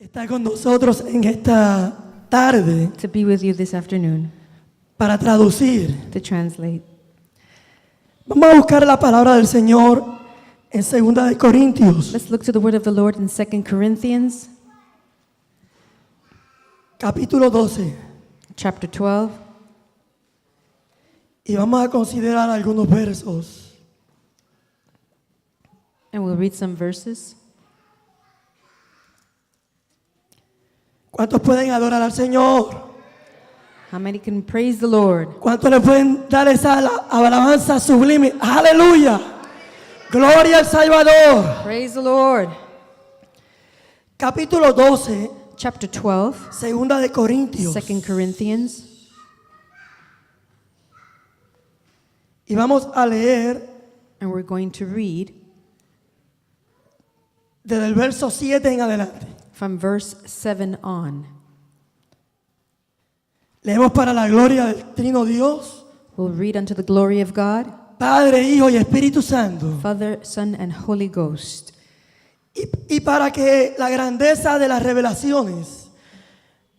Está con nosotros en esta tarde to be with you this afternoon para traducir. to translate. Vamos a buscar la palabra del Señor en 2 de Corintios, Let's look to the word of the Lord in 2 Corinthians capítulo 12, chapter 12, y vamos a considerar algunos versos. and we'll read some verses. ¿Cuántos pueden adorar al Señor? How many can praise the Lord? ¿Cuántos le pueden dar esa alabanza sublime? ¡Aleluya! ¡Gloria al Salvador! Praise the Lord. Capítulo 12, Chapter 12, 2 de Corintios. 2 Corinthians, Y vamos a leer and we're going to read desde el verso 7 en adelante. from verse 7 on. Leemos para la gloria del Trino Dios, We'll read unto the glory of God, Padre, Hijo y Espíritu Santo. Father, Son, and Holy Ghost. Y para que la grandeza de las revelaciones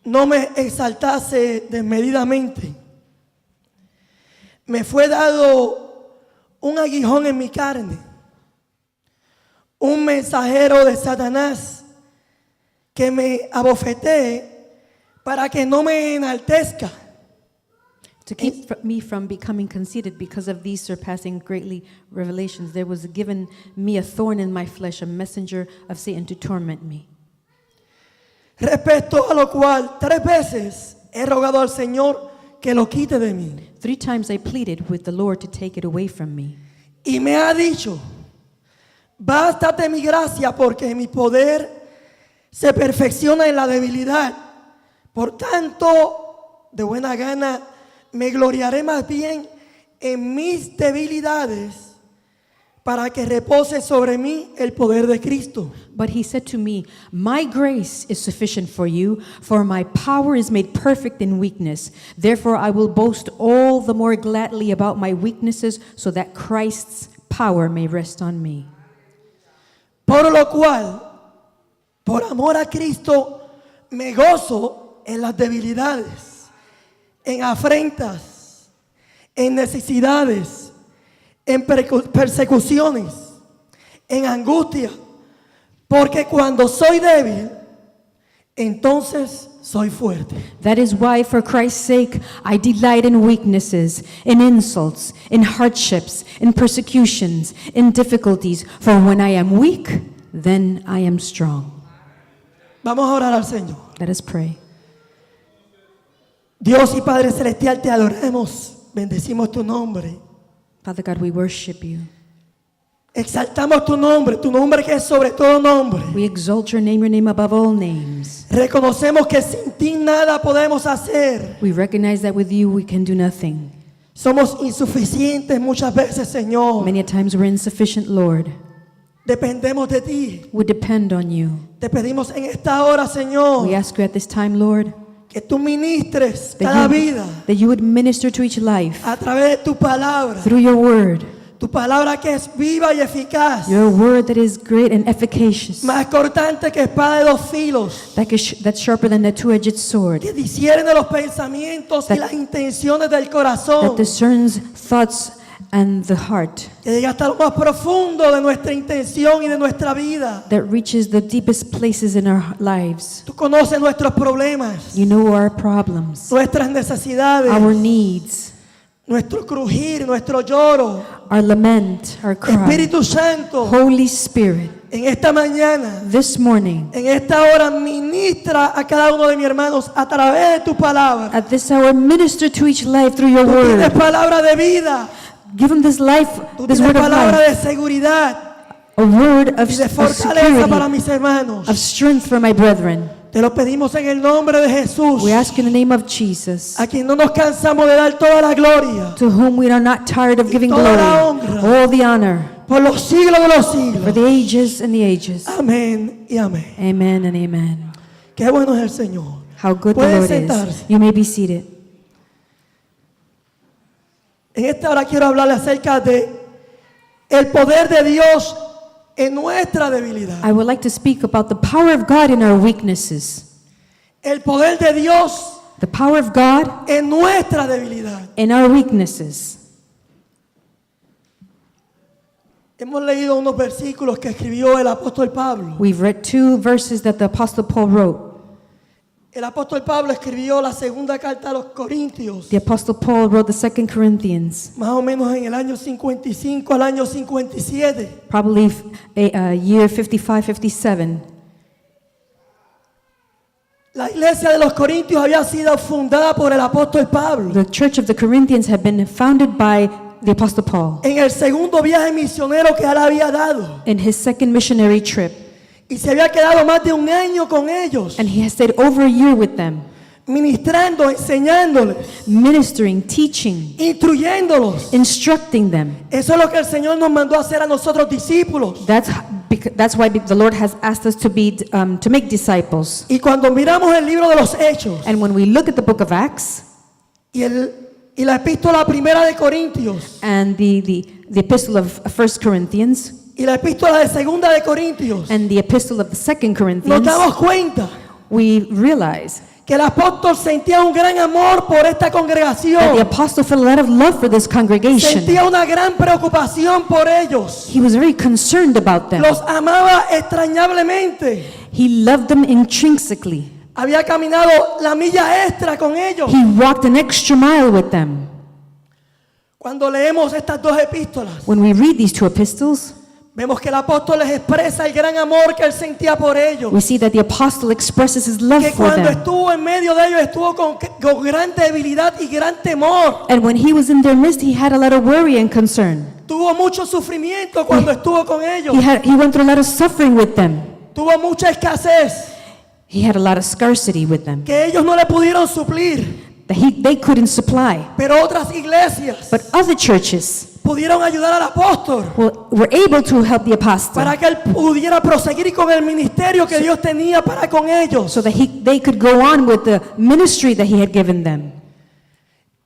no me exaltase desmedidamente, me fue dado un aguijón en mi carne, un mensajero de Satanás que me abofetee para que no me enaltezca. To keep me from becoming conceited because of these surpassing greatly revelations, there was given me a thorn in my flesh, a messenger of Satan to torment me. Respecto a lo cual 3 veces he rogado al Señor que lo quite de mí. 3 times I pleaded with the Lord to take it away from me. Y me ha dicho: bástate mi gracia, porque mi poder se perfecciona en la debilidad. Por tanto, de buena gana me gloriaré más bien en mis debilidades, para que repose sobre mí el poder de Cristo. But he said to me, my grace is sufficient for you, for my power is made perfect in weakness. Therefore I will boast all the more gladly about my weaknesses, so that Christ's power may rest on me. Por lo cual, por amor a Cristo, me gozo en las debilidades, en afrentas, en necesidades, en persecuciones, en angustia, porque cuando soy débil, entonces soy fuerte. That is why, for Christ's sake, I delight in weaknesses, in insults, in hardships, in persecutions, in difficulties. For when I am weak, then I am strong. Vamos a orar al Señor. Let us pray. Dios y Padre Celestial, te adoramos, bendecimos tu nombre, Father God, we worship you. exaltamos tu nombre que es sobre todo nombre. We exalt your name above all names. Reconocemos que sin ti nada podemos hacer. We recognize that with you we can do nothing. Somos insuficientes muchas veces, Señor. Many a times we're insufficient, Lord. Dependemos de ti. We depend on you. Te pedimos en esta hora, Señor, We ask you at this time, Lord, que tú ministres cada vida that you would minister to each life a través de tu palabra. through your word. Tu palabra que es viva y eficaz, Your word that is great and efficacious, más cortante que espada de 2 filos, that's sharper than a two-edged sword, que discierne los pensamientos y las intenciones del corazón, that discerns thoughts and the heart, que llega hasta lo más profundo de nuestra intención y de nuestra vida. that reaches the deepest places in our lives. Tú conoces nuestros problemas, You know our problems, nuestras necesidades, our needs, nuestro crujir, nuestro lloro. our lament, our cry. Espíritu Santo, Holy Spirit, en esta mañana, this morning, en esta hora, ministra a cada uno de mis hermanos a través de tu palabra. at this hour, minister to each life through your Tú tienes word. palabra de vida, Give them this life, tú this tienes word of palabra life, de seguridad a word of y de fortaleza para security, mis hermanos. of strength for my brethren. Te lo pedimos en el nombre de Jesús, We ask in the name of Jesus, a quien no nos cansamos de dar toda la gloria to whom we are not tired of giving toda la glory, honra. all the honor, por los siglos de los for siglos. the ages and the ages. Amén y amén. Amen and amen. Qué bueno es el Señor. How good the Pueden Lord sentarse. is. You may be seated. En esta hora quiero hablarle acerca de el poder de Dios en nuestra debilidad. I would like to speak about the power of God in our weaknesses. El poder de Dios The power of God en nuestra debilidad. in our weaknesses. Hemos leído unos versículos que escribió el apóstol Pablo. We've read 2 verses that the Apostle Paul wrote. El apóstol Pablo escribió la segunda carta a los Corintios, The Apostle Paul wrote the 2 Corinthians, más o menos en el año 55 al año 57. probably year 55, 57. La iglesia de los Corintios había sido fundada por el apóstol Pablo. The church of the Corinthians had been founded by the Apostle Paul En el segundo viaje misionero que él había dado. in his second missionary trip. Y se había quedado más de un año con ellos, And he has stayed over a year with them, ministrando, enseñándoles, ministering, teaching, instruyéndolos. instructing them. Eso es lo que el Señor nos mandó a hacer a nosotros discípulos. That's why the Lord has asked us to make disciples. Y cuando miramos el libro de los Hechos And when we look at the book of Acts y la epístola primera de Corintios and the epistle of 1 Corinthians y la epístola de segunda de Corintios, and the epistle of the 2 nos Corinthians, damos cuenta we realize que el apóstol sentía un gran amor por esta that the congregación, apostle felt a lot of love for this congregation. sentía una gran preocupación por ellos, He was very concerned about them. los amaba extrañablemente, He loved them intrinsically. había caminado la milla extra con ellos. He walked an extra mile with them. Cuando leemos estas dos epístolas, When we read these 2 epistles, vemos que el apóstol les expresa el gran amor que él sentía por ellos, we see that the apostle expresses his love que for cuando them. estuvo en medio de ellos estuvo con gran debilidad y gran temor. And when he was in their midst, he had a lot of worry and concern. Tuvo mucho sufrimiento cuando estuvo con ellos. He went through a lot of suffering with them. Tuvo mucha escasez He had a lot of scarcity with them que ellos no le pudieron suplir, that they couldn't supply. pero otras iglesias But other churches pudieron ayudar al apóstol were able to help the apostle para que él pudiera proseguir con el ministerio que Dios tenía para con ellos. so that they could go on with the ministry that he had given them.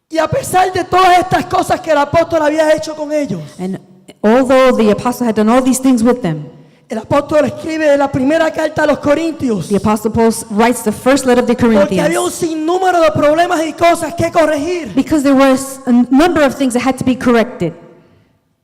Y a pesar de todas estas cosas que el apóstol había hecho con ellos, And although the apostle had done all these things with them, el apóstol escribe la primera carta a los Corintios the apostle Paul writes the first letter of the porque había un Corinthians sinnúmero de problemas y cosas que corregir. because there was a number of things that had to be corrected.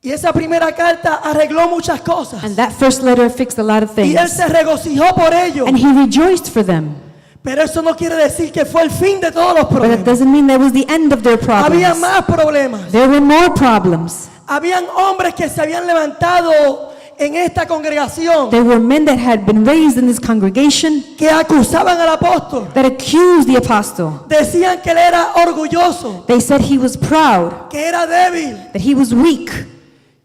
Y esa primera carta arregló muchas cosas. And that first letter fixed a lot of Y él things. se regocijó por ello. And he rejoiced for them. Pero eso no quiere decir que fue el fin de todos los But that problemas. doesn't mean that was the end of their Había problems. más problemas. There were more problems. Habían hombres que se habían levantado en esta congregación There were men that had been raised in this congregation que acusaban al apóstol. that accused the apostle. Decían que él era orgulloso, They said he was proud, que era débil, that he was weak,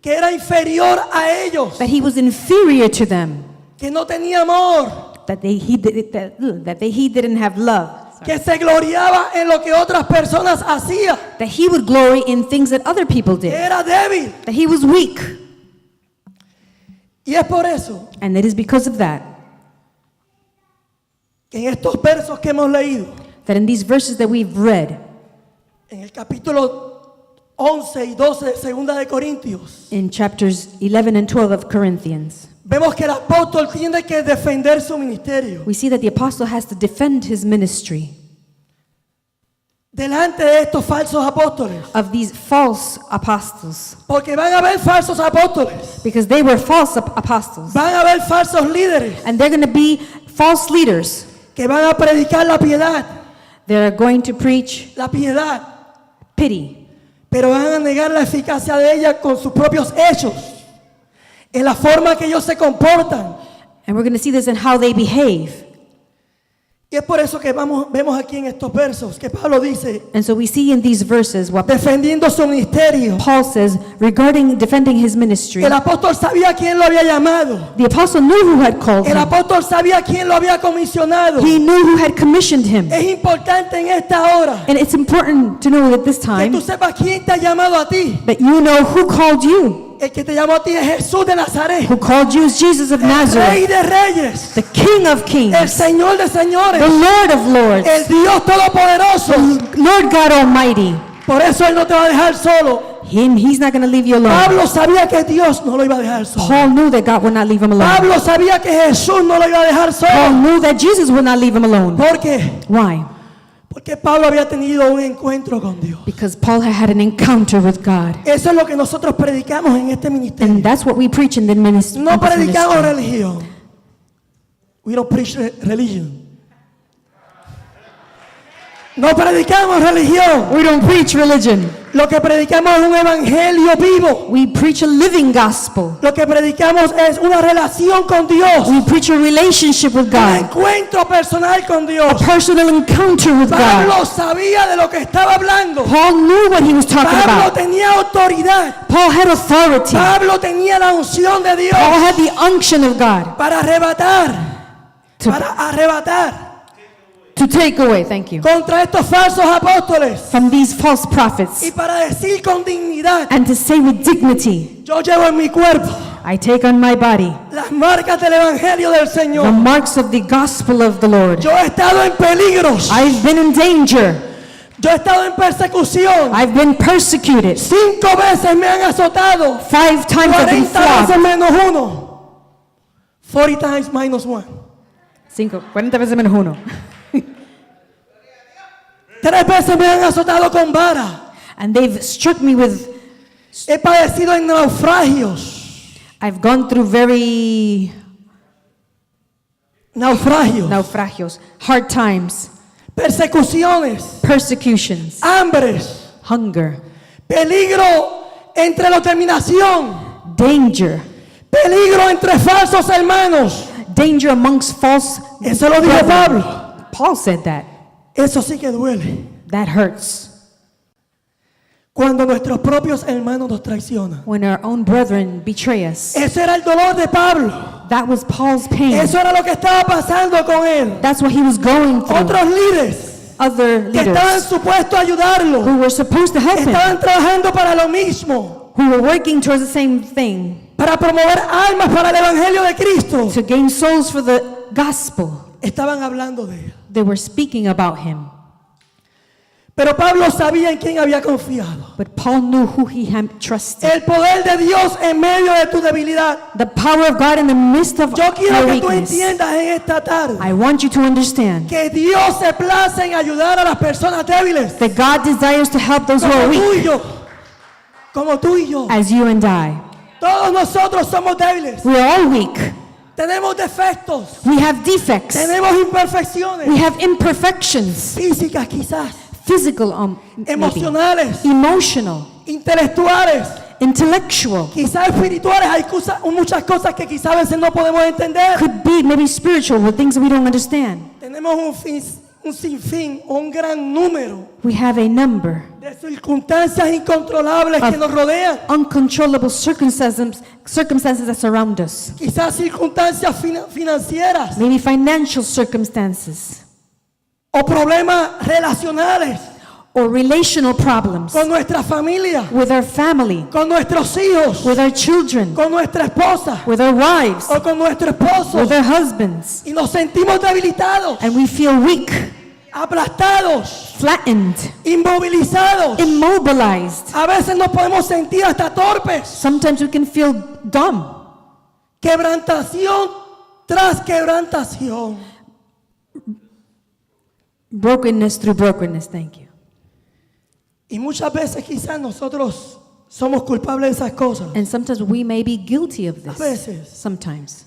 que era inferior a ellos, that he was inferior to them, que no tenía amor, that he didn't have love, que se gloriaba en lo que otras personas hacían, that he would glory in things that other people que did, era débil. that he was weak. Y es por eso And it is because of that, que en estos versos que hemos leído, that in these verses that we've read, en el capítulo 11 y 12 de Segunda de Corintios, in chapters 11 and 12 of Corinthians, vemos que el apóstol tiene que defender su ministerio we see that the apostle has to defend his ministry delante de estos falsos apóstoles. of these false apostles, Porque van a haber falsos apóstoles, because they were false apostles, van a haber falsos líderes and they're going to be false leaders. que van a predicar la piedad, They're going to preach pity, pero van a negar la eficacia de ella con sus propios hechos, en la forma que ellos se comportan. and we're going to see this in how they behave. Y es por eso que vemos aquí en estos versos que Pablo dice, And so we see in these verses what defendiendo su ministerio. Paul says regarding defending his ministry. El apóstol sabía quién lo había llamado. The apostle knew who had called El him. apóstol sabía quién lo había comisionado. He knew who had commissioned him. Es importante en esta hora And it's important to know at this que time tú sepas quién te ha llamado a ti. that you know who called you. El que te llamó a ti es Jesús de Nazaret, Who called you is Jesus of el Nazareth, Rey de Reyes, the King of el Kings, Señor de Señores, the Lord of Lords, el Dios Todopoderoso. Lord God Almighty. Por eso Él no te va a dejar solo. He's not going to leave you alone. Pablo sabía que Dios no lo iba a dejar solo. Paul knew that God would not leave him alone. Pablo sabía que Jesús no lo iba a dejar Paul solo. knew that Jesus would not leave him alone. ¿Por qué? Why? Porque Pablo había tenido un encuentro con Dios. Because Paul had had an encounter with God. Eso es lo que nosotros predicamos en este ministerio. And that's what we preach in the ministry. No predicamos religión. We don't preach religion. No predicamos religión. We don't preach religion. Lo que predicamos es un evangelio vivo. We preach a living gospel. Lo que predicamos es una relación con Dios. We preach a relationship with Un God. encuentro personal con Dios. Personal encounter with God. Pablo sabía de lo que estaba hablando. Paul knew what he was talking Pablo about. tenía autoridad. Paul had authority. Pablo tenía la unción de Dios Paul had the unction of God para arrebatar, to take away, thank you, contra estos falsos apóstoles from these false prophets, y para decir con dignidad: and to say with dignity, yo llevo en mi cuerpo I take on my body las marcas del evangelio del the Señor. marks of the gospel of the Lord. Yo he estado en peligros. I've been in danger. Yo he estado en persecución. I've been persecuted. 5 veces me han azotado. 5 times I've been 40 veces flogged. menos 1. 40 times minus 1. 40 veces menos 1. 3 veces me han azotado con vara. And they've struck me with, He padecido en naufragios. I've gone through very naufragios, hard times, Persecuciones. persecutions, Hambres. hunger, Peligro entre la terminación. danger, Peligro entre falsos hermanos. danger amongst false Eso lo dijo brethren. Pablo. Paul said that. Eso sí que duele. That hurts. Cuando nuestros propios hermanos nos traicionan. When our own brethren betray us. Ese era el dolor de Pablo. That was Paul's pain. Eso era lo que estaba pasando con él. That's what he was going through. Otros líderes Other que estaban leaders supuestos a ayudarlo who were supposed to help him, estaban trabajando para lo mismo, who were working towards the same thing, para promover almas para el evangelio de Cristo. to gain souls for the gospel. Estaban hablando de él. They were speaking about him. Pero Pablo sabía en quién había confiado. But Paul knew who he had trusted. El poder de Dios en medio de tu debilidad. The power of God in the midst of Yo quiero your que tú weakness. entiendas en esta tarde I want you to understand que Dios se place en ayudar a las personas débiles. that God desires to help those who are Como tú weak, y yo. Como tú y yo. as you and I. Todos nosotros somos débiles. We are all weak. Tenemos defectos. We have defects. Tenemos imperfecciones. We have imperfections. Físicas quizás. Physical, maybe. Emocionales. Emotional, Intelectuales. intellectual. Quizás espirituales. Hay muchas cosas que quizás a veces no podemos entender. Could be maybe spiritual with things that we don't understand. Tenemos un sinfín, un gran número We have a number de circunstancias incontrolables que nos rodean. uncontrollable circumstances that surround us. Quizás circunstancias financieras Maybe financial circumstances o problemas relacionales or relational problems con nuestra familia, with our family, con nuestros hijos, with our children, con nuestra esposa with our wives, o con nuestro esposo. with our husbands. Y nos sentimos debilitados, And we feel weak, aplastados, flattened, inmovilizados. immobilized. A veces nos podemos sentir hasta torpes. Sometimes we can feel dumb. Quebrantación tras quebrantación. Brokenness through brokenness, thank you. Y muchas veces quizás nosotros somos culpables de esas cosas. And sometimes we may be guilty of A this. veces. Sometimes.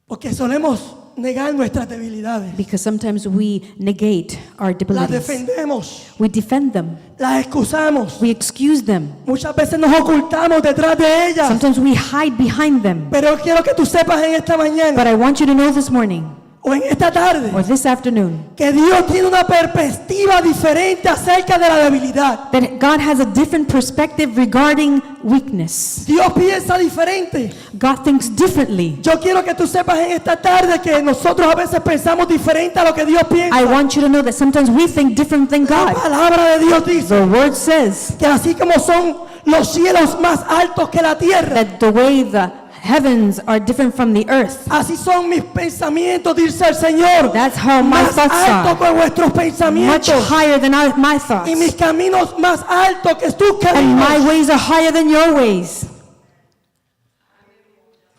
Porque solemos negar nuestras debilidades. Because sometimes we negate our Las debilities. defendemos, We defend them. las excusamos. We excuse them. Muchas veces nos ocultamos detrás de ellas. Sometimes we hide behind them. Pero quiero que tú sepas en esta mañana But I want you to know this morning o en esta tarde or this afternoon que Dios tiene una perspectiva diferente acerca de la debilidad. that God has a different perspective regarding weakness. Dios piensa diferente. God thinks differently. Yo quiero que tú sepas en esta tarde que nosotros a veces pensamos diferente a lo que Dios piensa. I want you to know that sometimes we think different than La God. palabra de Dios dice The word says que así como son los cielos más altos que la tierra, that the way the heavens are different from the earth. Así son mis pensamientos, dice el Señor. That's how my Más thoughts alto are. que vuestros Much pensamientos. higher than my thoughts. Y mis caminos más altos que tus And my caminos. ways are higher than your ways.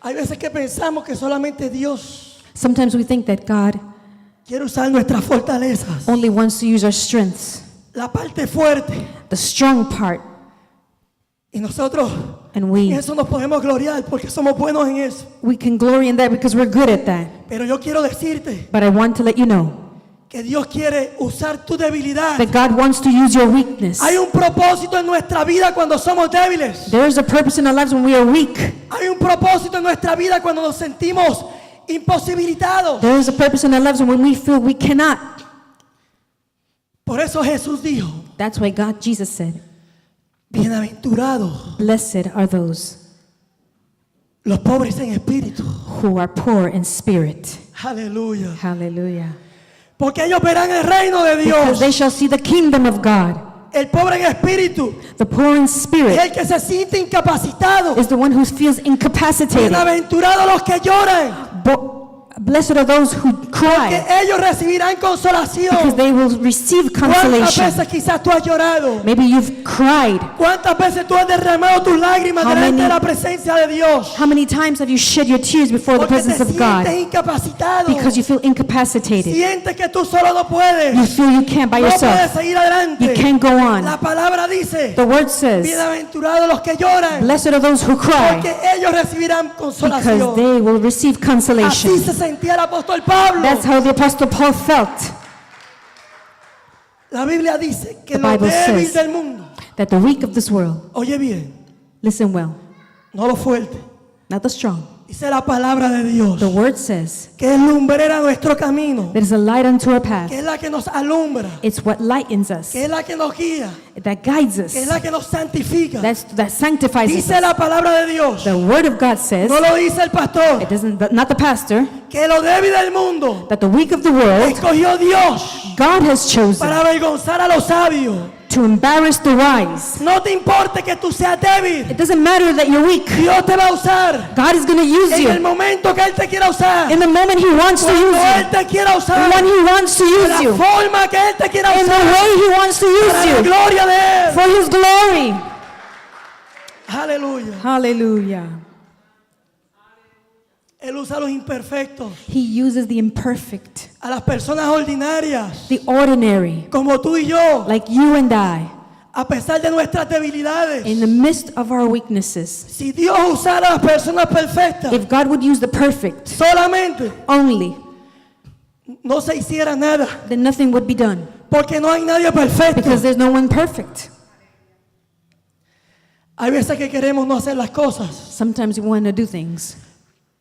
Hay veces que pensamos que solamente Dios Sometimes we think that God quiere usar nuestras fortalezas. only wants to use our strengths, La parte fuerte. the strong part, Y nosotros and en we eso nos podemos gloriar porque somos buenos en eso. can glory in that because we're good at that. Pero yo quiero decirte But I want to let you know que Dios quiere usar tu debilidad. that God wants to use your weakness. Hay un propósito en nuestra vida cuando somos débiles. There is a purpose in our lives when we are weak. Hay un propósito en nuestra vida cuando nos sentimos imposibilitados. There is a purpose in our lives when we feel we cannot. Por eso Jesús dijo, That's why Jesus said, bienaventurados blessed are those los pobres en espíritu. who are poor in spirit. Aleluya. Hallelujah. Porque ellos verán el reino de Because Dios. they shall see the kingdom of God. El pobre en espíritu The poor in es spirit el que se siente incapacitado. is the one who feels incapacitated. Bienaventurados los que lloran, Blessed are those who que cry, ellos recibirán because consolación. they will receive ¿Cuántas consolation. veces quizás tú has llorado? Maybe you've cried. ¿Cuántas veces tú has derramado tus lágrimas How delante many- de la presencia de Dios? How many times have you shed your tears before the Porque te presence of sientes God? incapacitado. Because you feel incapacitated. Sientes que tú solo no puedes. You feel you can't by No puedes yourself. seguir adelante. You can't go on. La palabra dice, The word says, bienaventurados los que lloran, blessed are those who cry, porque ellos recibirán because consolación. they will receive Así consolation. se sentía el apóstol Pablo. That's how the Apostle Paul felt. La Biblia dice que The lo Bible débil says- del mundo, That the weak of this world, oye bien, listen well, no lo fuerte, not the strong. dice la palabra de Dios, The word says que es lumbrera nuestro camino, that is a light unto our path. que es la que nos alumbra, It's what lightens us, que es la que nos guía, that guides que es us, la que nos santifica. that sanctifies Dice us. la palabra de Dios, The word of God says, no lo dice el pastor, it doesn't, not the pastor, que lo débil del mundo that the weak of the world, escogió Dios God has chosen para avergonzar a los sabios. to embarrass the wise. No te importe que tú seas débil, It doesn't matter that you're weak. Dios te va a usar God is going to use en el you momento que Él te quiera usar, in the moment He wants to cuando use Él you, te quiera usar, when He wants to de use la you, forma que Él te quiera in the usar, way He wants to para use la you, gloria de Él. for His glory. Aleluya. Hallelujah. Él usa a los imperfectos, He uses the imperfect, a las personas ordinarias, the ordinary, como tú y yo, like you and I, a pesar de nuestras debilidades. in the midst of our weaknesses. Si Dios usara a las personas perfectas If God would use the perfect solamente, only, no se hiciera nada, then nothing would be done, porque no hay nadie perfecto. because there's no one perfect. Hay veces que queremos no hacer las cosas Sometimes we want to do things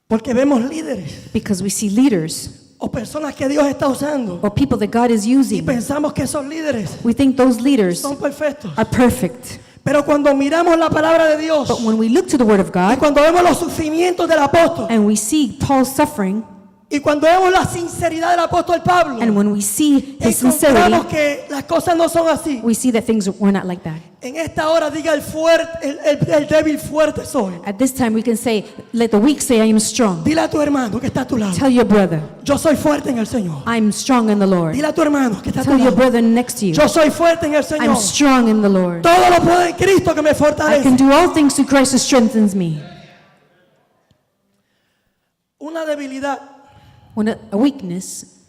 porque vemos líderes because we see leaders o personas que Dios está usando or people that God is y using. pensamos que esos líderes We think those leaders son perfectos. are perfect. Pero cuando miramos la palabra de Dios But when we look to the Word of y God cuando vemos los sufrimientos del apóstol and we see Paul's suffering, y cuando vemos la sinceridad del apóstol Pablo, and when we see his encontramos sincerity, que las cosas no son así. we see that things were not like that. En esta hora diga el débil fuerte soy. At this time, we can say, let the weak say, I am strong. Dile a tu hermano que está a tu lado, Tell your brother, yo soy fuerte en el Señor. I'm strong in the Lord. Dile a tu hermano que está a tu Tell your lado, brother next to you, yo soy fuerte en el Señor. I'm strong in the Lord. Todo lo puedo en Cristo que me I can fortalece. do all things through Christ who strengthens me. Una debilidad When a weakness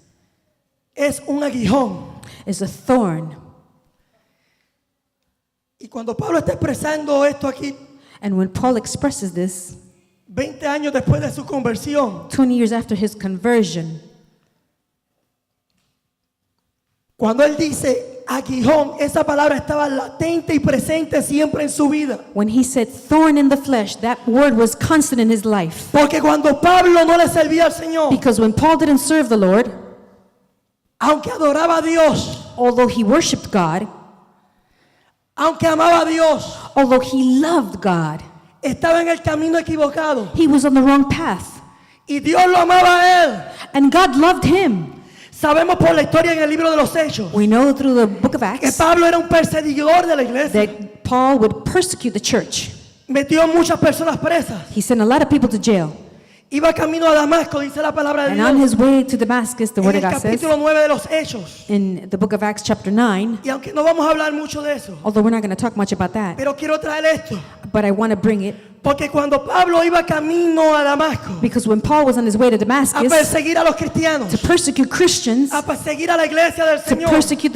es un aguijón. is a thorn. Y cuando Pablo está expresando esto aquí, And when Paul expresses this, 20 años después de su conversión, 20 years after his conversion, cuando él dice aguijón, esa palabra estaba latente y presente siempre en su vida. when he said thorn in the flesh, that word was constant in his life. Porque cuando Pablo no le servía al Señor, Because when Paul didn't serve the Lord, aunque adoraba a Dios, although he worshiped God, aunque amaba a Dios, although he loved God, estaba en el camino equivocado. he was on the wrong path. Y Dios lo amaba a él. And God loved him. Sabemos por la historia en el libro de los Hechos We know through the book of que Acts Pablo era un perseguidor de la iglesia. that Paul would persecute the church. metió muchas personas presas. He sent a lot of people to jail. Iba camino a Damasco, dice la palabra de And on Dios. his way to Damascus, the En word el of God says, capítulo 9 de los Hechos. in the book of Acts chapter 9, Y aunque no vamos a hablar mucho de eso, although we're not going to talk much about that, pero quiero traer esto. but I want to bring it Porque cuando Pablo iba camino a Damasco because when Paul was on his way to a Damascus perseguir a los cristianos, to persecute Christians, a perseguir a la iglesia del to Señor, persecute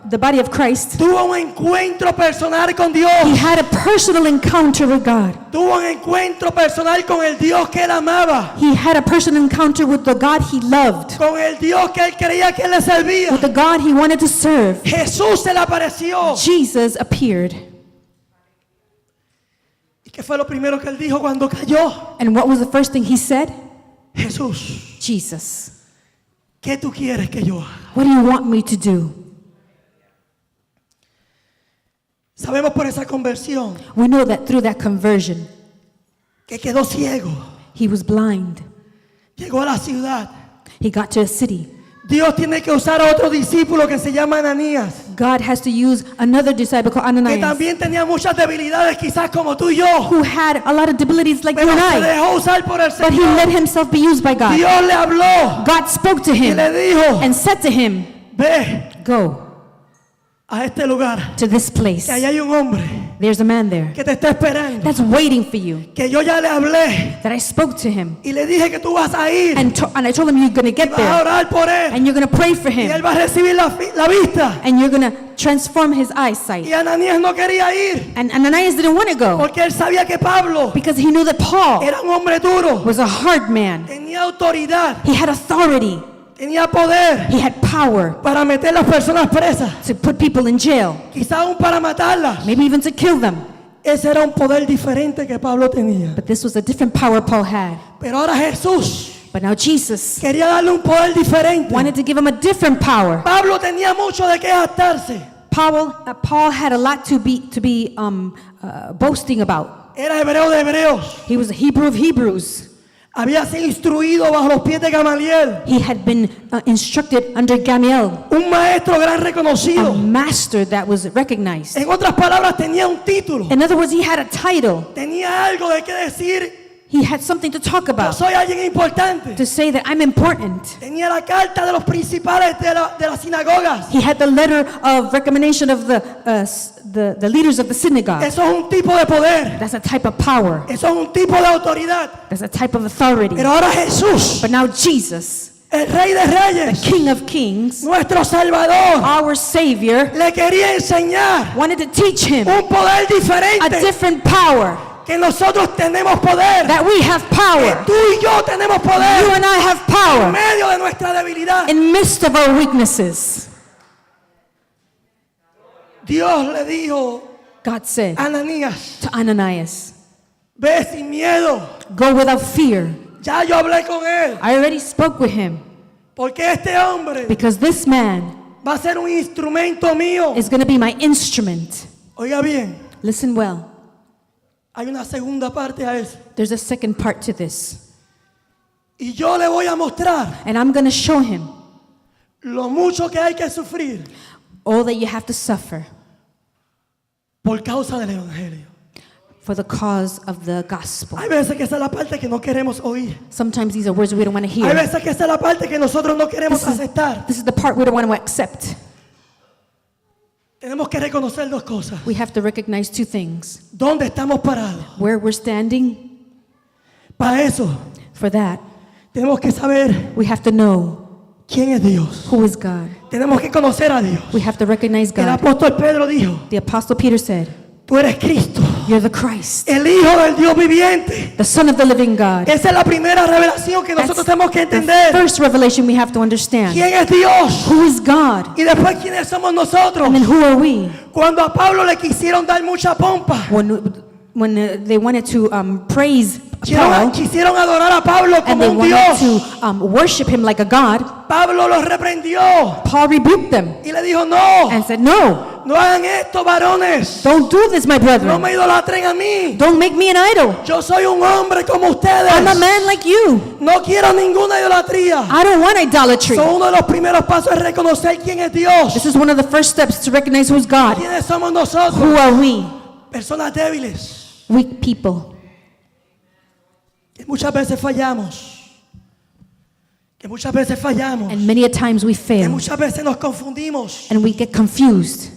the body of Christ, tuvo un encuentro personal con he Dios. had a personal encounter with God. Tuvo un encuentro personal con el Dios que él amaba, He had a personal encounter with the God he loved, con el Dios que él creía que él le servía. with the God he wanted to serve. Jesús se le apareció. Jesus appeared. ¿Y qué fue lo primero que él dijo cuando cayó? And what was the first thing he said? Jesús, Jesus, ¿qué tú quieres que yo haga? what do you want me to do? Sabemos por esa conversión We know that through that conversion, que quedó ciego. he was blind. Llegó a la ciudad. He got to a city. Dios tiene que usar a otro discípulo que se llama Ananías, God has to use another disciple called que Ananias, también tenía muchas debilidades, quizás como tú y yo, who had a lot of debility like you pero and se I, dejó usar por el but he let Señor. himself be used by God. Dios le habló God spoke to y him le dijo, and said to him, ve go a este lugar, to this place. que ahí hay un hombre There's a man there que te está esperando, that's waiting for you, que yo ya le hablé that I spoke to him. y le dije que tú vas a ir, And I told him you're going to get vas a there orar por él and you're going to pray for y él him va a recibir la vista. and you're going to transform his eyesight. Y Ananías no quería ir And Ananias didn't want to go porque él sabía que Pablo because he knew that Paul era un hombre duro, was a hard man. tenía autoridad, He had authority. tenía poder He had power para meter a las personas presas, to put people in jail, quizás aún para matarlas. maybe even to kill them. Ese era un poder diferente que Pablo tenía. But this was a different power Paul had. Pero ahora Jesús But now Jesus quería darle un poder diferente. wanted to give him a different power. Pablo tenía mucho de qué jactarse. Paul had a lot to be boasting about. Era hebreo de hebreos. He was a Hebrew of Hebrews. Había sido instruido bajo los pies de Gamaliel, He had been instructed under Gamaliel, un maestro gran a reconocido. master that was recognized. En otras palabras, tenía un título. In other words, he had a title. Tenía algo de qué decir. He had something to talk Yo about, soy alguien importante. to say that I'm important. Tenía la carta de los principales de las sinagogas. He had the letter of recommendation of the leaders of the synagogue. Eso es un tipo de poder. That's a type of power. Eso es un tipo de autoridad. That's a type of authority. Pero ahora Jesús, But now Jesus, el Rey de Reyes, King of Kings, nuestro Salvador, our Savior, le quería enseñar wanted to teach him un poder a diferente. different power. Que nosotros tenemos poder. That we have Que power. tú y yo tenemos You poder and I have en power medio de nuestra debilidad. in midst of our weaknesses. Dios le dijo God said a Ananías, to Ananias, ve sin miedo. go without fear. Ya yo hablé con él. I already spoke with him Porque este hombre because this man va a ser un instrumento mío. is going to be my instrument. Oiga bien, Listen well. hay una segunda parte a eso. There's a second part to this. Y yo le voy a mostrar And I'm going to show him lo mucho que hay que sufrir all that you have to suffer por causa del Evangelio. for the cause of the gospel. Hay veces que esa es la parte que no queremos oír. Sometimes these are words we don't want to Hay hear. veces que esa es la parte que nosotros no queremos aceptar. This is the part we don't want to accept. Tenemos que reconocer dos cosas. We have to recognize two things. ¿Dónde estamos parados? Where we're standing, Para eso for that, tenemos que saber we have to know quién es Dios. who is God. Tenemos que conocer a Dios. We have to recognize El God. apóstol Pedro dijo, The Apostle Peter said, tú eres Cristo, you're the Christ, el Hijo del Dios viviente. the Son of the living God. Esa es la primera revelación que nosotros That's tenemos que the entender. first revelation we have to understand. ¿Quién es Dios? Who is God? Y después, ¿quiénes somos nosotros? And then who are we? Cuando a Pablo le quisieron dar mucha pompa, When they wanted to praise Paul, quisieron adorar a Pablo and como they un wanted Dios, to worship him like a God, Pablo los reprendió Paul rebuked them y le dijo, no, and said, no, no hagan esto, varones. don't do this, my No brethren. me idolatren a mí. Don't make me an idol. Yo soy un hombre como ustedes. I'm a man like you. No quiero ninguna idolatría. I don't want idolatry. So, uno de los primeros pasos es reconocer quién es Dios. This is one of the first steps to recognize who's God. ¿Quiénes somos nosotros? Who are we? Personas débiles, weak people. Que muchas veces fallamos. Que muchas veces fallamos. And many a times we Que fail. muchas veces nos confundimos. And we get confused.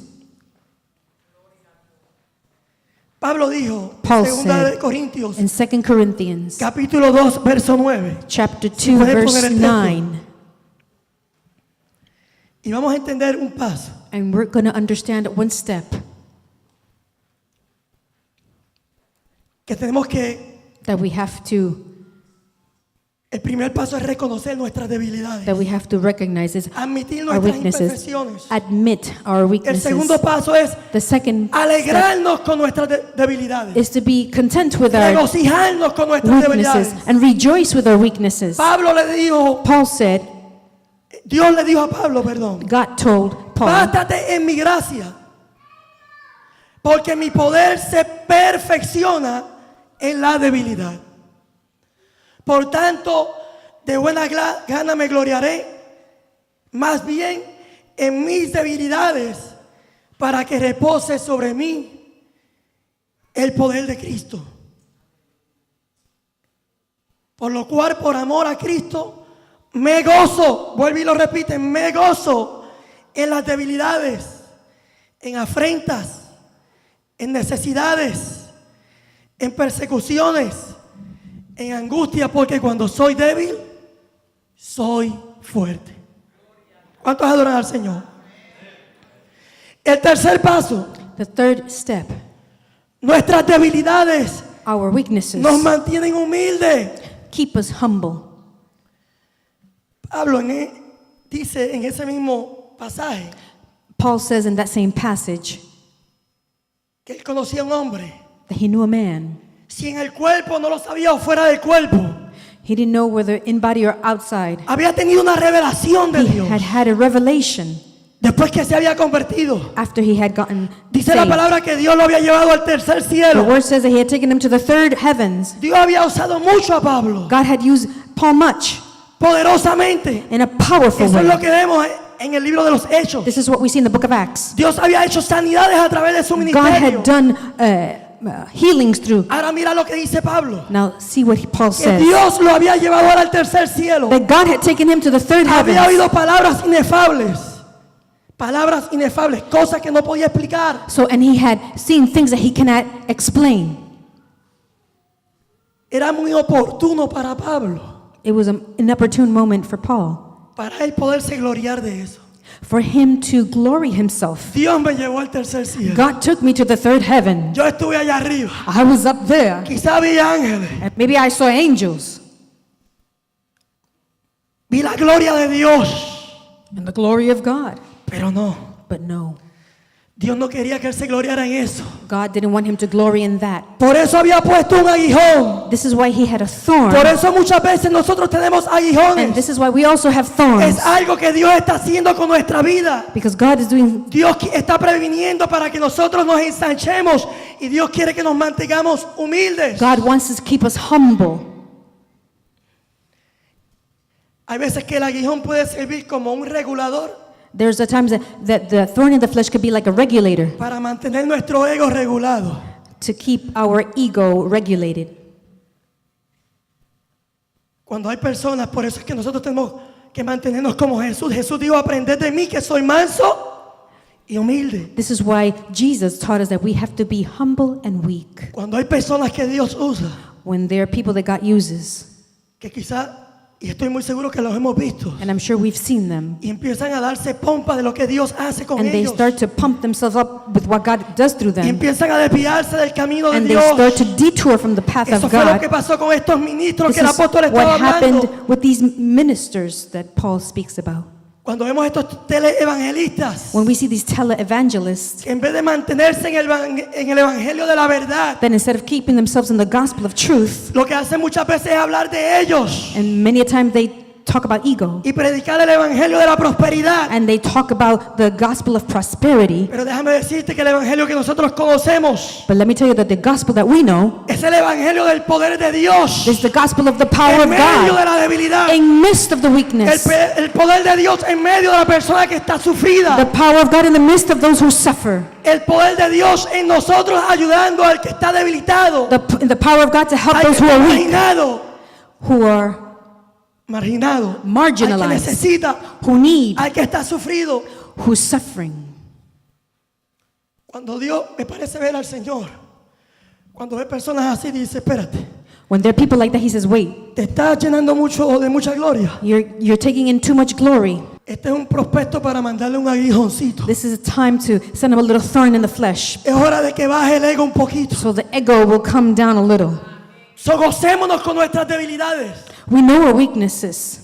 Pablo dijo, Paul en 2 said de Corintios, in 2 Corinthians capítulo 2, verso 9. chapter Si 2, pueden verse poner el texto. 9. Y vamos a entender un paso. And we're going to understand one step Que tenemos que, that we have to el primer paso es reconocer nuestras debilidades. recognize is Admitir our nuestras weaknesses. imperfecciones. Admit our El weaknesses. segundo paso es The second step alegrarnos con nuestras debilidades. is to be content with our Regocijarnos con nuestras weaknesses debilidades. and rejoice with our weaknesses. Pablo le dijo, Paul said, Dios le dijo a Pablo, perdón, God told Paul, bástate en mi gracia, porque mi poder se perfecciona en la debilidad. Por tanto, de buena gana me gloriaré, más bien en mis debilidades, para que repose sobre mí el poder de Cristo. Por lo cual, por amor a Cristo, me gozo, vuelve y lo repite, me gozo en las debilidades, en afrentas, en necesidades, en persecuciones, en angustia, porque cuando soy débil, soy fuerte. ¿Cuántos adoran al Señor? El tercer paso, the third step, nuestras debilidades our weaknesses nos mantienen humildes. keep us humble. Pablo dice en ese mismo pasaje Paul says in that same passage que él conocía a un hombre, that he knew a man. si en el cuerpo no lo sabía o fuera del cuerpo, He didn't know whether in body or outside. había tenido una revelación de He Dios had a revelation después que se había convertido. after he had gotten Dice la saved. palabra que Dios lo había llevado al tercer The cielo. word says that he had taken him to the third heavens. Dios había usado mucho a Pablo, God had used Paul much poderosamente. in a powerful Eso es lo way. que vemos en el libro de los Hechos. This is what we see in the book of Acts. Dios había hecho sanidades a través de su God ministerio. had done healings through. Ahora mira lo que dice Pablo. Now see what Paul Que says. Dios lo había llevado ahora al tercer cielo. That God had taken him to the third Había heavens. oído palabras inefables. Palabras inefables, cosas que no podía explicar. So, and he had seen things that he cannot explain. Era muy oportuno para Pablo, It was an inopportune moment for Paul, para él poderse gloriar de eso. for him to glory himself. Dios me llevó al tercer cielo. God took me to the third heaven. Yo estuve allá arriba. I was up there. Quizá vi ángeles. And maybe I saw angels Vi la gloria de Dios. and the glory of God. Pero no. But no, Dios no quería que él se gloriara en eso. God didn't want him to glory in that. Por eso había puesto un aguijón. This is why he had a thorn. Por eso muchas veces nosotros tenemos And aguijones. this is why we also have thorns. Es algo que Dios está haciendo con nuestra vida. Because God is doing, Dios está previniendo para que nosotros nos ensanchemos y Dios quiere que nos mantengamos humildes. God wants us to keep us humble. Hay veces que el aguijón puede servir como un regulador There's a times that the thorn in the flesh could be like a regulator para mantener nuestro ego regulado. to keep our ego regulated. Cuando hay personas, por eso es que nosotros tenemos que mantenernos como Jesús. Jesús dijo, aprended de mí que soy manso y humilde. This is why Jesus taught us that we have to be humble and weak. Cuando hay personas que Dios usa, When there are people that God uses, que quizá, y estoy muy seguro que los hemos visto, and I'm sure we've seen them, y empiezan a darse pompa de lo que Dios hace con and they ellos, start to pump themselves up with what God does through y them, empiezan a desviarse del camino de and they Dios. start to detour from the path Eso of fue lo God. que pasó con estos ministros This que el is apóstol estaba what happened hablando. with these ministers that Paul speaks about. Cuando vemos estos teleevangelistas, When we see these televangelists, que en vez de mantenerse en el evangelio de la verdad, then instead of keeping themselves in the gospel of truth, lo que hacen muchas veces es hablar de ellos. and many a time they talk about ego. y predicar el evangelio de la prosperidad. And they talk about the gospel of prosperity. Pero déjame decirte que el evangelio que nosotros conocemos But let me tell you that the gospel that we know es el evangelio del poder de Dios is the gospel of the power en of medio de God la debilidad. in midst of the weakness. El poder de Dios en medio de la persona que está The sufrida. power of God in the midst of those who suffer. El poder de Dios en nosotros ayudando al que está debilitado, The power of God to help al que those who está are weak, who are marginado, al que marginalized, necesita, who need, al que está sufrido. who's suffering. Cuando Dios me parece ver al Señor, cuando ve personas así, dice, espérate, When there are people like that, he says, wait, te estás llenando mucho de mucha gloria. you're taking in too much glory. Este es un prospecto para mandarle un aguijoncito. This is a time to send him a little thorn in the flesh. Es hora de que baje el ego un poquito. So the ego will come down a little. So, gocémonos con nuestras debilidades. We know our weaknesses.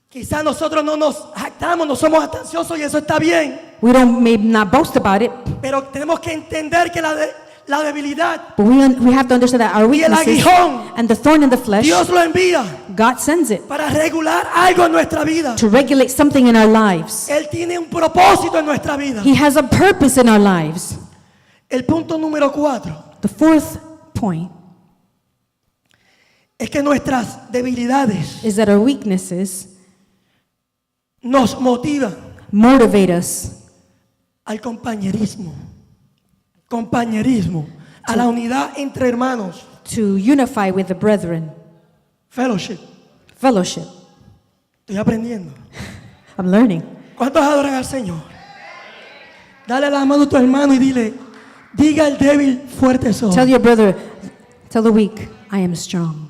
Quizás nosotros no nos jactamos, no somos ansiosos y eso está bien. We don't maybe not boast about it, Pero tenemos que entender que la debilidad, but we have to understand that our y el weaknesses aguijón, and the thorn in the flesh, Dios lo envía God sends it para regular algo en nuestra vida. to regulate something in our lives. Él tiene un propósito en nuestra vida. He has a purpose in our lives. El punto número 4 The fourth point es que nuestras debilidades is that our weaknesses nos motivan motivate us al compañerismo, a la unidad entre hermanos, to unify with the brethren. fellowship. Fellowship. Estoy aprendiendo. I'm learning. ¿Cuántos adoran al Señor? Dale la mano a tu hermano y dile, diga el débil, fuerte soy. Tell your brother, tell the weak, I am strong.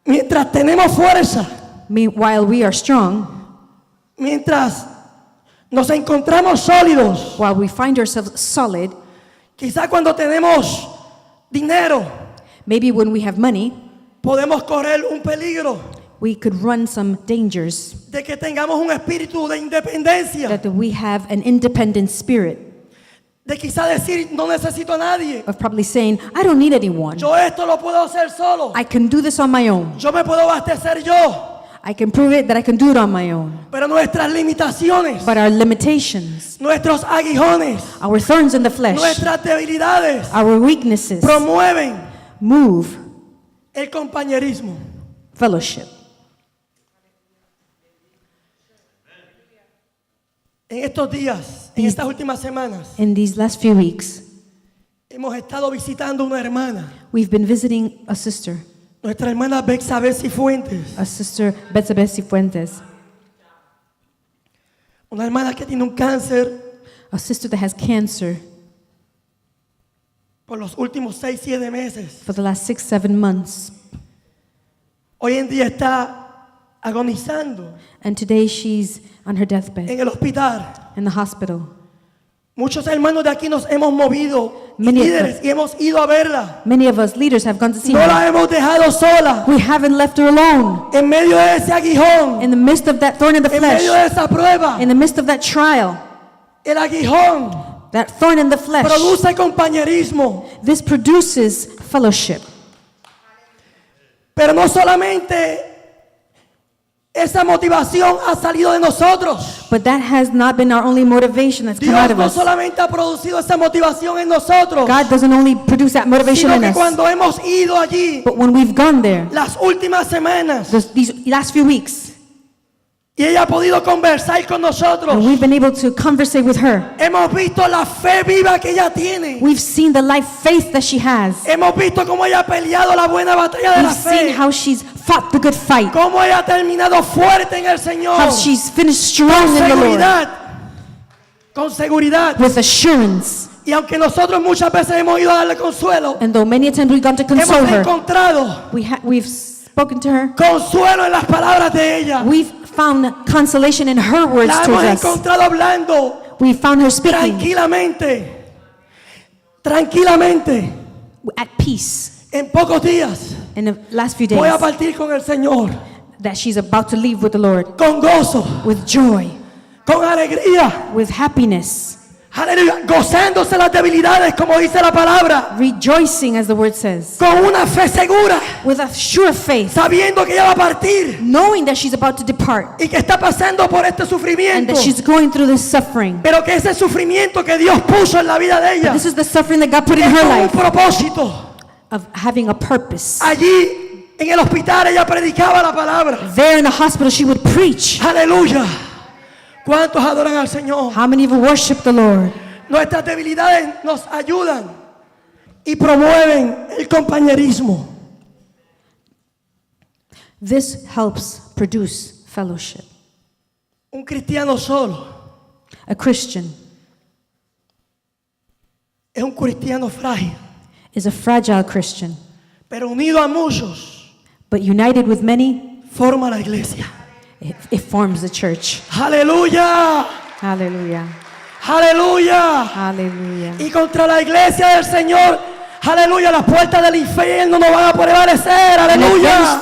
Mientras tenemos fuerza, While we are strong, mientras nos encontramos sólidos, while we find ourselves solid, quizá cuando tenemos dinero, maybe when we have money, podemos correr un peligro we could run some dangers. de que tengamos un espíritu de independencia, That we have an independent spirit de quizá decir, no necesito a nadie, of probably saying, I don't need anyone. yo esto lo puedo hacer solo, I can do this on my own. yo me puedo abastecer yo, I can prove it that I can do it on my own. pero nuestras limitaciones, But our limitations, nuestros aguijones, our thorns in the flesh, nuestras debilidades our weaknesses promueven move el compañerismo. fellowship. En estos días, en estas últimas semanas, In these last few weeks, hemos estado visitando una hermana, we've been visiting a sister, nuestra hermana Bexabel Cifuentes, a sister Betsabé Cifuentes, una hermana que tiene un cáncer a sister that has cancer por los últimos 6-7 meses. for the last 6-7 months. Hoy en día está agonizando And today she's on her deathbed en el hospital. in the hospital. Muchos hermanos de aquí nos hemos movido, Many of líderes, y hemos ido a verla. Many of us leaders have gone to see No her. la hemos dejado sola We haven't left her alone. en medio de ese aguijón, In the midst of that thorn in the en medio de flesh, esa prueba. in the midst of that trial, El aguijón that thorn in the flesh, produce compañerismo, this produces fellowship. pero no solamente esa motivación ha salido de nosotros. But that has not been our only motivation that's come Dios out of no us. solamente ha producido esa motivación en nosotros, God doesn't only produce that motivation sino in que us, cuando hemos ido allí but when we've gone there, las últimas semanas these last few weeks, y ella ha podido conversar con and nosotros, we've been able to conversate with her, hemos visto la fe viva que ella tiene. we've seen the life faith that she has. Hemos visto cómo ella ha peleado la buena batalla de la We've seen fe, how she's fought the good fight, cómo ella ha terminado fuerte en el Señor, how she's finished strong con in the Lord, seguridad, con seguridad. with assurance. Y aunque nosotros muchas veces hemos ido a darle consuelo, And though many times we've gone to hemos console her, encontrado we've spoken to her, consuelo en las palabras de ella. we've found consolation in her words La hemos towards us. encontrado hablando We found her speaking tranquilamente. at peace En pocos días in the last few voy a days, partir con el Señor, that she's about to leave with the Lord con gozo, with joy, con alegría. with happiness. Aleluya. Gozándose las debilidades, como dice la palabra. rejoicing, as the word says, Con una fe segura. with a sure faith, Sabiendo que ella va a partir. knowing that she's about to depart Y que está pasando por este and sufrimiento. that she's going through this suffering. Pero que ese sufrimiento que Dios puso en la vida de ella. This is the suffering that God put in Es her con un life propósito. of having a purpose. Allí en el hospital ella predicaba la palabra. There in the hospital, she would preach. Aleluya. ¿Cuántos adoran al Señor? How many of you worship the Lord? Nuestras debilidades nos ayudan y promueven el compañerismo. This helps produce fellowship. Un cristiano solo A Christian es un cristiano frágil, is a fragile Christian, pero unido a muchos but united with many, forma la iglesia. it forms the church. Aleluya, Hallelujah. aleluya. Hallelujah. Y contra la iglesia del Señor, aleluya, las puertas del infierno no van a prevalecer. And Aleluya.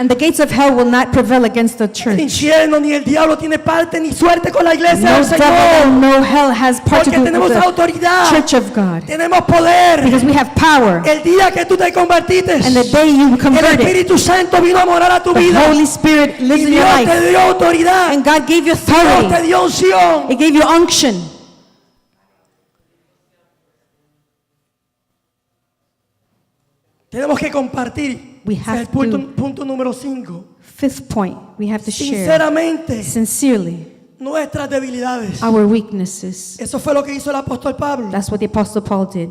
the gates of hell will not prevail against the El church. infierno ni el diablo tiene parte ni suerte con la iglesia No del devil Señor. and no hell has part to Porque do with tenemos the autoridad, church of God. tenemos poder. Because we have power. El día que tú te convertiste, And the day you el converted, Espíritu Santo vino a morar a tu the vida. Holy Spirit lives Y in your Dios te life. dio autoridad. And God gave you Dios te authority. dio unción. It gave you unction. Tenemos que compartir. We Ese es have el punto, to- punto número 5. Fifth point, we have to share Sinceramente, sincerely nuestras debilidades. our weaknesses. Eso fue lo que hizo el apóstol Pablo. That's what the Apostle Paul did.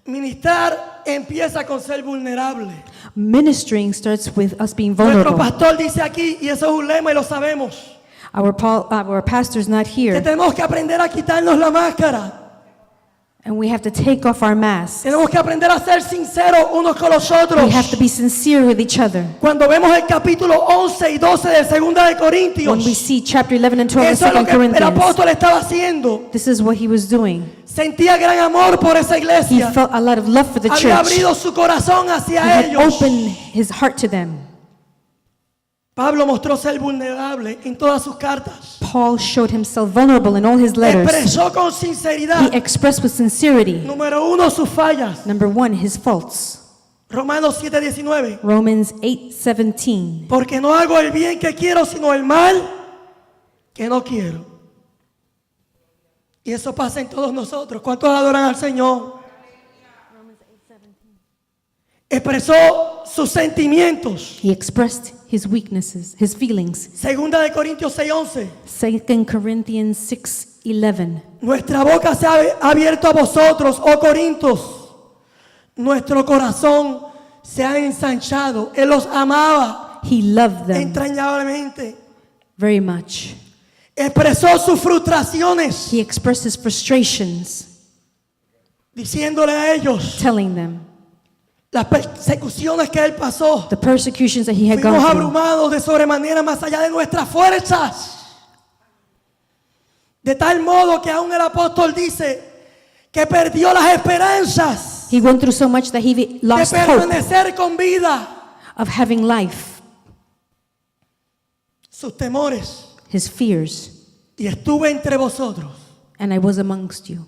Ministrar empieza con ser vulnerable. Ministering starts with us being Nuestro vulnerable. pastor dice aquí, y eso es un lema y lo sabemos, Our pastor's not que here, tenemos que aprender a quitarnos la máscara. and we have to take off our masks. Tenemos que aprender a ser sinceros unos con los otros. We have to be sincere with each other. Cuando vemos el capítulo 11 y 12 de 2 de Corintios, When we see chapter 11 and 12 of eso es lo 2 que el Corinthians, apóstol estaba haciendo. this is what he was doing. Sentía gran amor por esa He iglesia. felt a lot of love for the Había church. abrido su corazón He hacia had ellos. opened his heart to them. Pablo mostró ser vulnerable en todas sus cartas. Paul showed himself vulnerable in all his letters. Expresó con He sinceridad, expressed with sincerity, número 1, sus fallas. number 1, his faults. Romanos 7:19. Romans 8:17. Porque no hago el bien que quiero, sino el mal que no quiero. Y eso pasa en todos nosotros. ¿Cuántos adoran al Señor? Expresó sus sentimientos. He expressed his weaknesses, his feelings. 2 de Corintios 6:11. 2 Corinthians 6:11. Nuestra boca se ha abierto a vosotros, oh Corintios. Nuestro corazón se ha ensanchado. Él los amaba He loved them entrañablemente. very much. Expresó sus frustraciones, He expressed his frustrations, diciéndole a ellos telling them las persecuciones que él pasó. the persecutions that he had Fuimos gone through. abrumados de sobremanera más allá de nuestras fuerzas. De tal modo que aún el apóstol dice que perdió las esperanzas He went through so much that he de lost hope permanecer con vida. of having life, Sus temores. his fears. Y estuve entre vosotros And I was amongst you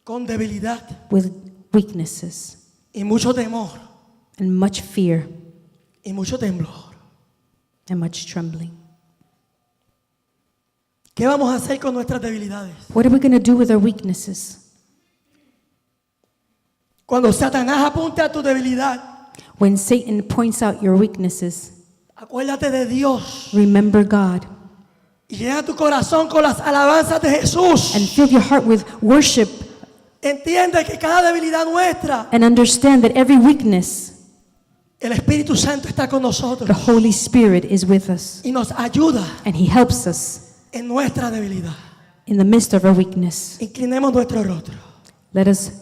con debilidad with weaknesses y mucho temor and much fear y mucho temblor. and much trembling. ¿Qué vamos a hacer con nuestras debilidades? What are we going to do with our weaknesses? Cuando Satanás apunte a tu debilidad, When Satan points out your weaknesses, acuérdate de Dios remember God y llena tu corazón con las alabanzas de Jesús. and fill your heart with worship Entiende que cada debilidad nuestra, and understand that every weakness, el Espíritu Santo está con the nosotros Holy Spirit is with us y nos ayuda and He helps us en nuestra debilidad. in the midst of our weakness. Inclinemos nuestro rostro. Let us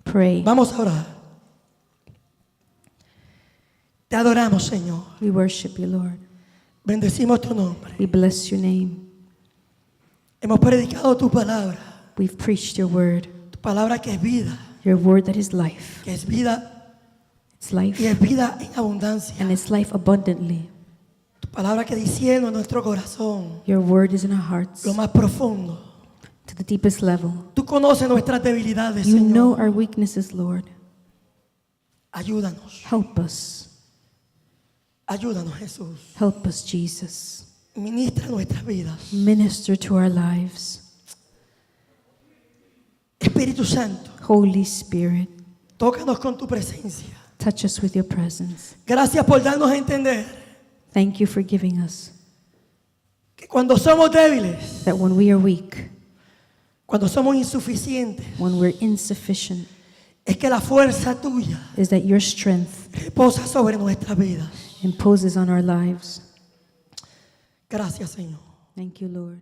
pray. Vamos a orar. Te adoramos, Señor. We worship you, Lord. Bendecimos tu nombre. We bless your name. Hemos predicado tu palabra. We've preached your word, Tu palabra que es vida, your word that is life. que es vida It's life y es vida en abundancia. and it's life abundantly. Tu palabra que diciendo en nuestro corazón, Your word is in our hearts lo más profundo. to the deepest level. Tú conoces nuestras debilidades, You know Señor. our weaknesses, Lord. Ayúdanos. Help us. Ayúdanos, Jesús. Help us, Jesus. Ministra nuestras vidas. Minister to our lives. Espíritu Santo, Holy Spirit, tócanos con tu presencia. touch us with your presence. Gracias por darnos a entender Thank you for giving us que cuando somos débiles, that when we are weak, cuando somos insuficientes, when we're insufficient, es que la fuerza tuya is that your strength reposa sobre nuestras vidas. imposes on our lives. Gracias, Señor. Thank you, Lord.